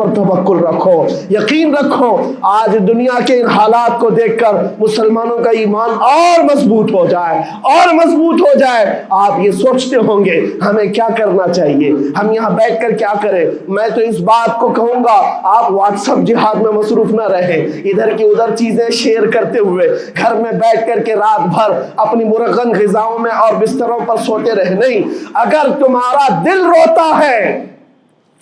پر توکل رکھو، یقین رکھو آج دنیا کے ان حالات کو دیکھ کر مسلمانوں کا ایمان اور مضبوط ہو جائے، اور مضبوط ہو جائے۔ آپ یہ سوچتے ہوں گے ہمیں کیا کرنا چاہیے، ہم یہاں بیٹھ کر کیا کریں؟ میں تو اس بات کو کہوں گا آپ واٹس ایپ جہاد میں مصروف نہ رہیں، ادھر کی ادھر چیزیں شیئر کرتے ہوئے گھر میں بیٹھ کر کے رات بھر اپنی مرغن غذاؤں میں اور بستروں پر سوتے رہے نہیں۔ اگر تمہارا دل روتا ہے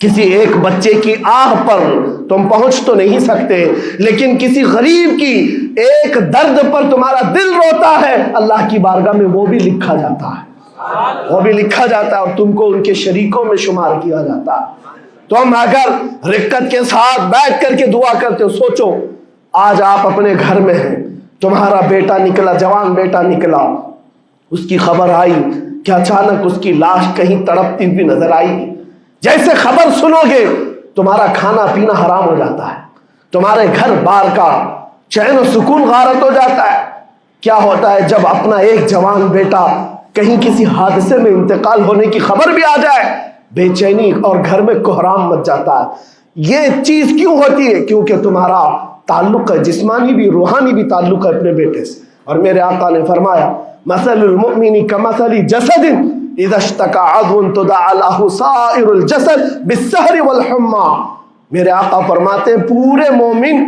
کسی ایک بچے کی آہ پر تم پہنچ تو نہیں سکتے، لیکن کسی غریب کی ایک درد پر تمہارا دل روتا ہے، اللہ کی بارگاہ میں وہ بھی لکھا جاتا ہے، وہ بھی لکھا جاتا ہے اور تم کو ان کے شریکوں میں شمار کیا جاتا ہے۔ تم اگر رقت کے ساتھ بیٹھ کر کے دعا کرتے ہو، سوچو آج آپ اپنے گھر میں ہیں، تمہارا بیٹا نکلا، جوان بیٹا نکلا، اس کی خبر آئی کہ اچانک اس کی لاش کہیں تڑپتی ہوئی نظر آئی، جیسے خبر سنو گے تمہارا کھانا پینا حرام ہو جاتا ہے، تمہارے گھر بار کا چین و سکون غارت ہو جاتا ہے۔ کیا ہوتا ہے جب اپنا ایک جوان بیٹا کہیں کسی حادثے میں انتقال ہونے کی خبر بھی آ جائے، بے چینی اور گھر میں کوہرام مچ جاتا ہے۔ یہ چیز کیوں ہوتی ہے؟ کیونکہ تمہارا تعلق ہے، جسمانی بھی روحانی بھی تعلق ہے اپنے بیٹے سے۔ اور میرے آقا نے فرمایا مثل المؤمن کمثل جسد اذا اشتكى عضو تداعى له سائر الجسد بالسهر والحمى۔ میرے آقا فرماتے ہیں پورے مومن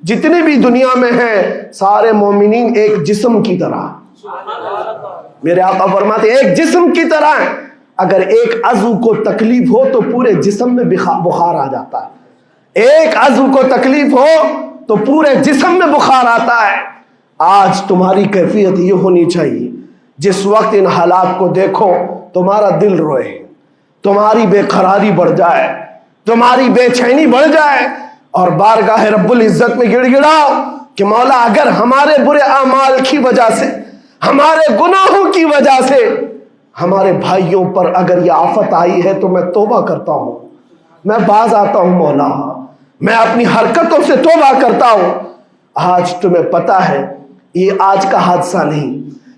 جتنے بھی دنیا میں ہیں سارے مومنین ایک جسم کی طرح، میرے آقا فرماتے ہیں ایک جسم کی طرح ہیں، اگر ایک عضو کو تکلیف ہو تو پورے جسم میں بخار آ جاتا ہے، ایک عضو کو تکلیف ہو تو پورے جسم میں بخار آتا ہے۔ آج تمہاری کیفیت یہ ہونی چاہیے جس وقت ان حالات کو دیکھو تمہارا دل روئے، تمہاری بے قراری بڑھ جائے، تمہاری بے چینی بڑھ جائے، اور بارگاہ رب العزت میں گڑ گڑاؤ کہ مولا اگر ہمارے برے اعمال کی وجہ سے، ہمارے گناہوں کی وجہ سے ہمارے بھائیوں پر اگر یہ آفت آئی ہے تو میں توبہ کرتا ہوں، میں باز آتا ہوں مولا، میں اپنی حرکتوں سے توبہ کرتا ہوں۔ آج تمہیں پتہ ہے یہ آج کا حادثہ نہیں،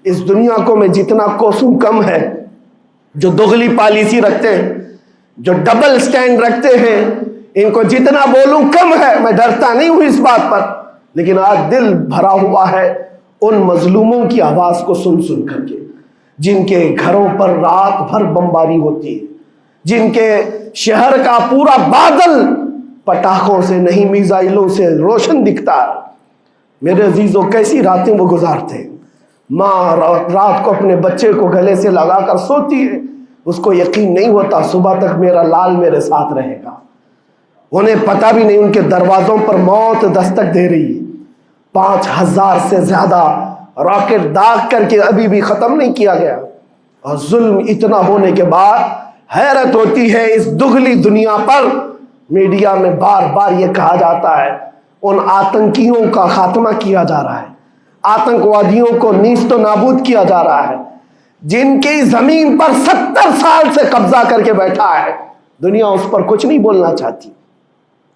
اس دنیا کو میں جتنا کوسوں کم ہے جو دغلی پالیسی رکھتے ہیں، جو ڈبل سٹینڈ رکھتے ہیں، ان کو جتنا بولوں کم ہے۔ میں ڈرتا نہیں ہوں اس بات پر، لیکن آج دل بھرا ہوا ہے ان مظلوموں کی آواز کو سن سن کر کے، جن کے گھروں پر رات بھر بمباری ہوتی ہے، جن کے شہر کا پورا بادل پٹاخوں سے نہیں میزائلوں سے روشن دکھتا ہے۔ میرے عزیزوں کیسی راتیں وہ گزارتے ہیں، ماں رات کو اپنے بچے کو گلے سے لگا کر سوتی ہے، اس کو یقین نہیں ہوتا صبح تک میرا لال میرے ساتھ رہے گا، انہیں پتہ بھی نہیں ان کے دروازوں پر موت دستک دے رہی ہے۔ 5000 سے زیادہ راکٹ داغ کر کے ابھی بھی ختم نہیں کیا گیا، اور ظلم اتنا ہونے کے بعد حیرت ہوتی ہے اس دگلی دنیا پر میڈیا میں بار بار یہ کہا جاتا ہے ان آتنکیوں کا خاتمہ کیا جا رہا ہے، آتنکوادیوں کو نیست و نابود کیا جا رہا ہے، جن کی زمین پر 70 سال سے قبضہ کر کے بیٹھا ہے، دنیا اس پر کچھ نہیں بولنا چاہتی۔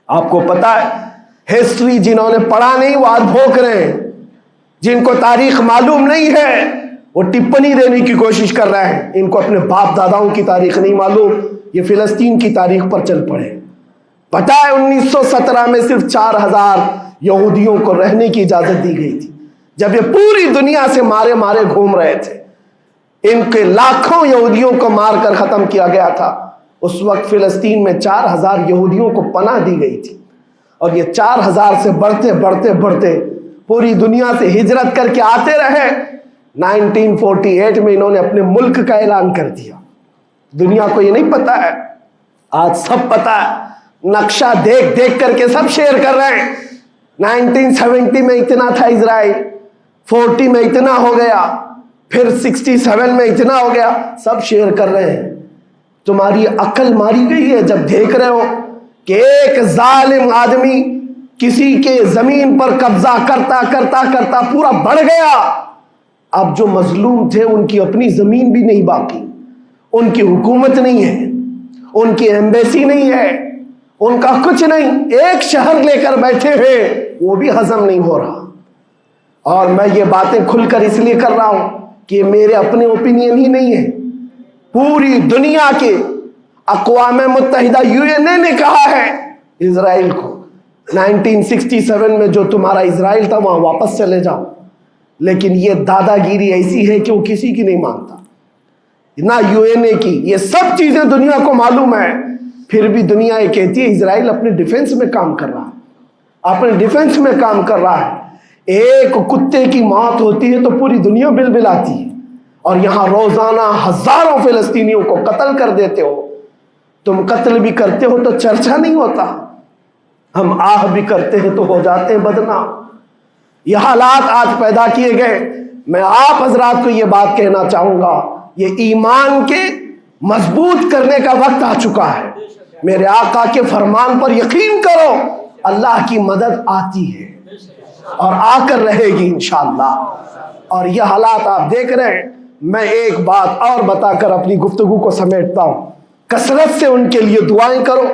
آپ کو پتا ہے ہسٹری جنہوں نے پڑھا نہیں وہ آج بھوک رہے ہیں، جن کو تاریخ معلوم نہیں ہے وہ ٹپنی دینے کی کوشش کر رہے ہیں، ان کو اپنے باپ داداؤں کی تاریخ نہیں معلوم، یہ فلسطین کی تاریخ پر چل پڑے۔ پتہ ہے 1917 میں صرف 4000 یہودیوں کو رہنے کی اجازت دی گئی تھی، جب یہ پوری دنیا سے مارے مارے گھوم رہے تھے، ان کے لاکھوں یہودیوں کو مار کر ختم کیا گیا تھا۔ اس وقت فلسطین میں 4000 یہودیوں کو پناہ دی گئی تھی، اور یہ 4000 سے بڑھتے بڑھتے بڑھتے پوری دنیا سے ہجرت کر کے آتے رہے۔ 1948 میں انہوں نے اپنے ملک کا اعلان کر دیا۔ دنیا کو یہ نہیں پتا ہے، آج سب پتا ہے، نقشہ دیکھ دیکھ کر کے سب شیئر کر رہے ہیں۔ 1970 میں اتنا تھا اسرائیل، 40 میں اتنا ہو گیا، پھر 67 میں اتنا ہو گیا، سب شیئر کر رہے ہیں۔ تمہاری عقل ماری گئی ہے جب دیکھ رہے ہو کہ ایک ظالم آدمی کسی کے زمین پر قبضہ کرتا کرتا کرتا پورا بڑھ گیا۔ اب جو مظلوم تھے ان کی اپنی زمین بھی نہیں باقی، ان کی حکومت نہیں ہے، ان کی ایمبیسی نہیں ہے، ان کا کچھ نہیں، ایک شہر لے کر بیٹھے ہوئے، وہ بھی ہضم نہیں ہو رہا۔ اور میں یہ باتیں کھل کر اس لیے کر رہا ہوں کہ میرے اپنے اوپینین ہی نہیں ہے، پوری دنیا کے اقوام متحدہ UN نے کہا ہے اسرائیل کو 1967 میں جو تمہارا اسرائیل تھا وہاں واپس چلے جاؤ. لیکن یہ دادا گیری ایسی ہے کہ وہ کسی کی نہیں مانتا، نہ UN کی. یہ سب چیزیں دنیا کو معلوم ہے، پھر بھی دنیا یہ کہتی ہے اسرائیل اپنے ڈیفنس میں کام کر رہا ہے، اپنے ڈیفنس میں کام کر رہا ہے. ایک کتے کی موت ہوتی ہے تو پوری دنیا بلبلاتی ہے، اور یہاں روزانہ ہزاروں فلسطینیوں کو قتل کر دیتے ہو. تم قتل بھی کرتے ہو تو چرچا نہیں ہوتا، ہم آہ بھی کرتے ہیں تو ہو جاتے ہیں بدنام. یہ حالات آج پیدا کیے گئے. میں آپ حضرات کو یہ بات کہنا چاہوں گا، یہ ایمان کے مضبوط کرنے کا وقت آ چکا ہے. میرے آقا کے فرمان پر یقین کرو، اللہ کی مدد آتی ہے اور آ کر رہے گی انشاءاللہ. اور یہ حالات آپ دیکھ رہے ہیں. میں ایک بات اور بتا کر اپنی گفتگو کو سمیٹتا ہوں. کثرت سے ان کے لیے دعائیں کرو،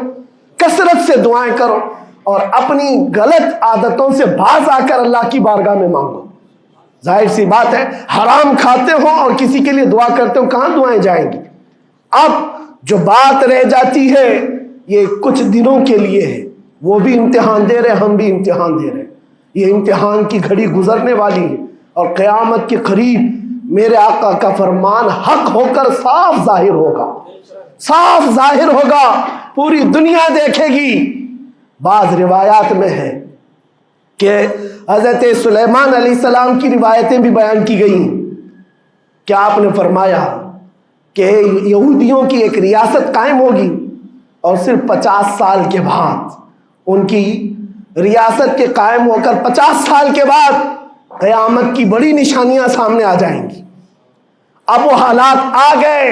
کثرت سے دعائیں کرو، اور اپنی غلط عادتوں سے باز آ کر اللہ کی بارگاہ میں مانگو. ظاہر سی بات ہے، حرام کھاتے ہو اور کسی کے لیے دعا کرتے ہو، کہاں دعائیں جائیں گی؟ اب جو بات رہ جاتی ہے یہ کچھ دنوں کے لیے ہے. وہ بھی امتحان دے رہے، ہم بھی امتحان دے رہے. یہ امتحان کی گھڑی گزرنے والی ہے، اور قیامت کے قریب میرے آقا کا فرمان حق ہو کر صاف ظاہر ہوگا، صاف ظاہر ہوگا، پوری دنیا دیکھے گی. بعض روایات میں ہے کہ حضرت سلیمان علیہ السلام کی روایتیں بھی بیان کی گئی کہ آپ نے فرمایا کہ یہودیوں کی ایک ریاست قائم ہوگی، اور صرف 50 سال کے بعد ان کی ریاست کے قائم ہو کر 50 سال کے بعد قیامت کی بڑی نشانیاں سامنے آ جائیں گی. اب وہ حالات آ گئے،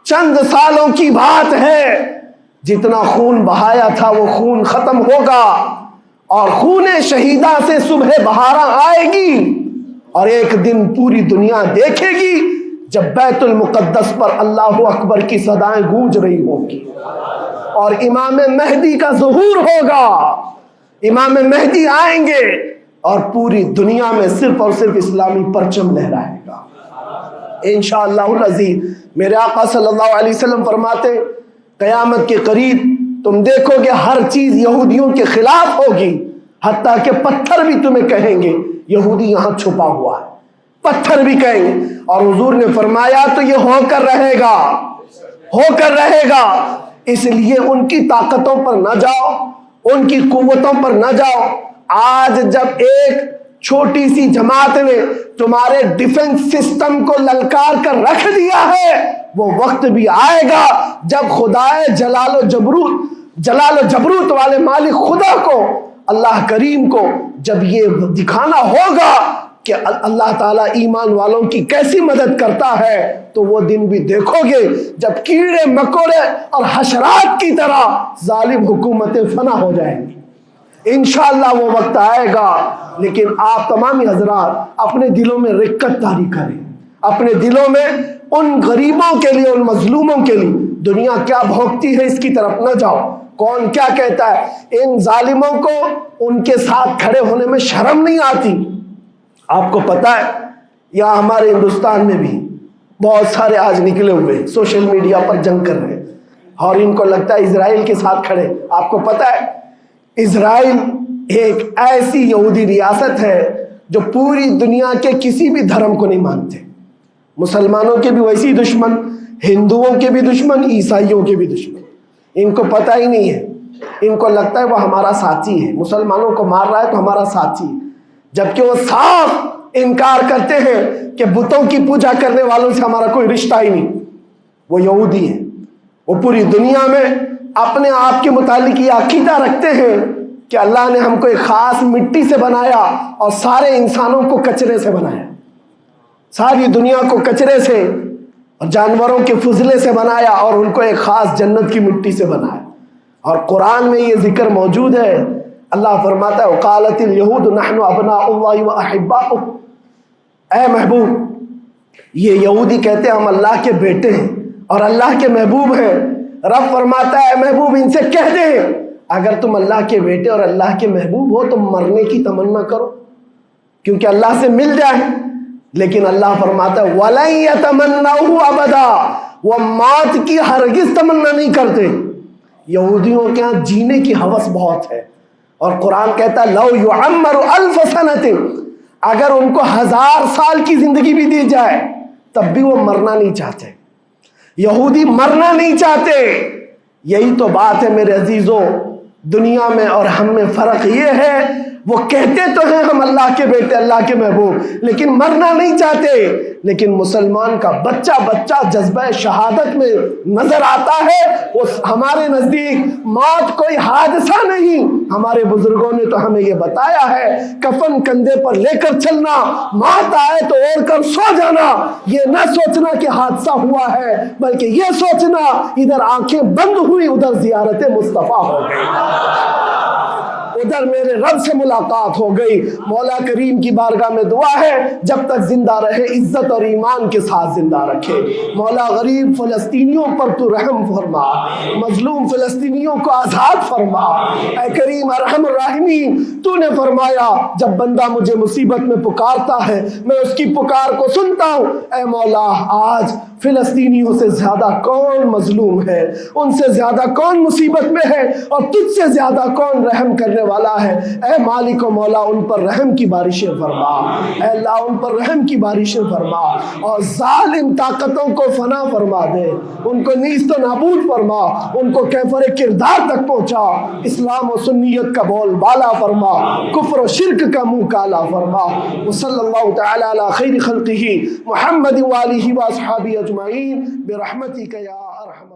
چند سالوں کی بات ہے. جتنا خون بہایا تھا وہ خون ختم ہوگا، اور خون شہیدہ سے صبح بہارا آئے گی. اور ایک دن پوری دنیا دیکھے گی جب بیت المقدس پر اللہ اکبر کی صدائیں گونج رہی ہوگی، اور امام مہدی کا ظہور ہوگا. امام مہدی آئیں گے اور پوری دنیا میں صرف اور صرف اسلامی پرچم لہرائے گا انشاءاللہ العزیز. میرے آقا صلی اللہ علیہ وسلم فرماتے قیامت کے قریب تم دیکھو گے ہر چیز یہودیوں کے خلاف ہوگی، حتیٰ کہ پتھر بھی تمہیں کہیں گے یہودی یہاں چھپا ہوا ہے، پتھر بھی کہیں گے. اور حضور نے فرمایا تو یہ ہو کر رہے گا، ہو کر رہے گا. اس لیے ان کی طاقتوں پر نہ جاؤ، ان کی قوتوں پر نہ جاؤ. آج جب ایک چھوٹی سی جماعت نے تمہارے ڈیفنس سسٹم کو للکار کر رکھ دیا ہے، وہ وقت بھی آئے گا جب خدائے جلال و جبروت والے مالک خدا کو، اللہ کریم کو جب یہ دکھانا ہوگا کہ اللہ تعالیٰ ایمان والوں کی کیسی مدد کرتا ہے، تو وہ دن بھی دیکھو گے جب کیڑے مکوڑے اور حشرات کی طرح ظالم حکومتیں فنا ہو جائیں گی. انشاءاللہ وہ وقت آئے گا. لیکن آپ تمامی حضرات اپنے دلوں میں رقت طاری کریں، اپنے دلوں میں ان غریبوں کے لیے، ان مظلوموں کے لیے دنیا کیا بھوگتی ہے اس کی طرف نہ جاؤ. کون کیا کہتا ہے، ان ظالموں کو ان کے ساتھ کھڑے ہونے میں شرم نہیں آتی. آپ کو پتہ ہے یہاں ہمارے ہندوستان میں بھی بہت سارے آج نکلے ہوئے سوشل میڈیا پر جنگ کر رہے ہیں، اور ان کو لگتا ہے اسرائیل کے ساتھ کھڑے. آپ کو پتہ ہے اسرائیل ایک ایسی یہودی ریاست ہے جو پوری دنیا کے کسی بھی دھرم کو نہیں مانتے. مسلمانوں کے بھی ویسی دشمن، ہندوؤں کے بھی دشمن، عیسائیوں کے بھی دشمن. ان کو پتہ ہی نہیں ہے، ان کو لگتا ہے وہ ہمارا ساتھی ہے، مسلمانوں کو مار رہا ہے تو ہمارا ساتھی، جبکہ وہ صاف انکار کرتے ہیں کہ بتوں کی پوجا کرنے والوں سے ہمارا کوئی رشتہ ہی نہیں. وہ یہودی ہیں. وہ پوری دنیا میں اپنے آپ کے متعلق یہ عقیدہ رکھتے ہیں کہ اللہ نے ہم کو ایک خاص مٹی سے بنایا اور سارے انسانوں کو کچرے سے بنایا، ساری دنیا کو کچرے سے اور جانوروں کے فضلے سے بنایا، اور ان کو ایک خاص جنت کی مٹی سے بنایا. اور قرآن میں یہ ذکر موجود ہے. اللہ فرماتا ہے وقالت الیہود نحن ابناء اللہ واحباؤہ. اے محبوب، یہ یہودی کہتے ہیں ہم اللہ کے بیٹے ہیں اور اللہ کے محبوب ہیں. رب فرماتا ہے اے محبوب ان سے کہہ دے اگر تم اللہ کے بیٹے اور اللہ کے محبوب ہو تو مرنے کی تمنا کرو، کیونکہ اللہ سے مل جائے. لیکن اللہ فرماتا ہے وَلَن يَتَمَنَّوْهُ أَبَدًا، وہ موت کی ہرگز تمنا نہیں کرتے. یہودیوں کے ہاں جینے کی ہوس بہت ہے، اور قرآن کہتا ہے لو یعمر الف سنۃ، اگر ان کو 1000 سال کی زندگی بھی دی جائے تب بھی وہ مرنا نہیں چاہتے۔ یہودی مرنا نہیں چاہتے۔ یہی تو بات ہے میرے عزیزوں، دنیا میں اور ہم میں فرق یہ ہے، وہ کہتے تو ہیں ہم اللہ کے بیٹے، اللہ کے محبوب، لیکن مرنا نہیں چاہتے۔ لیکن مسلمان کا بچہ بچہ جذبہ شہادت میں نظر آتا ہے۔ وہ ہمارے نزدیک موت کوئی حادثہ نہیں۔ ہمارے بزرگوں نے تو ہمیں یہ بتایا ہے، کفن کندھے پر لے کر چلنا، موت آئے تو اوڑھ کر سو جانا۔ یہ نہ سوچنا کہ حادثہ ہوا ہے، بلکہ یہ سوچنا ادھر آنکھیں بند ہوئی، ادھر زیارت مصطفیٰ ہو گئی، ادھر میرے رب سے ملاقات ہو گئی۔ مولا کریم کی بارگاہ میں دعا ہے جب تک زندہ رہے عزت اور ایمان کے ساتھ زندہ رکھے۔ مولا غریب فلسطینیوں پر تو رحم فرما، مظلوم فلسطینیوں کو آزاد فرما۔ اے کریم ارحم الراحمین، تو نے فرمایا جب بندہ مجھے مصیبت میں پکارتا ہے میں اس کی پکار کو سنتا ہوں۔ اے مولا آج فلسطینیوں سے زیادہ کون مظلوم ہے، ان سے زیادہ کون مصیبت میں ہے، اور تجھ سے زیادہ کون رحم کرنے والا ہے۔ اے مالک و مولا ان پر رحم کی بارشیں فرما، اے اللہ ان پر رحم کی بارشیں فرما، اور ظالم طاقتوں کو فنا فرما دے، ان کو نیست و نابود فرما، ان کو کیفر کردار تک پہنچا، اسلام و سنیت کا بول بالا فرما، کفر و شرک کا منہ کالا فرما۔ وصلی اللہ تعالی علی خیر خلقہ محمد وآلہ واصحابہ اجمعین برحمتک یا ارحم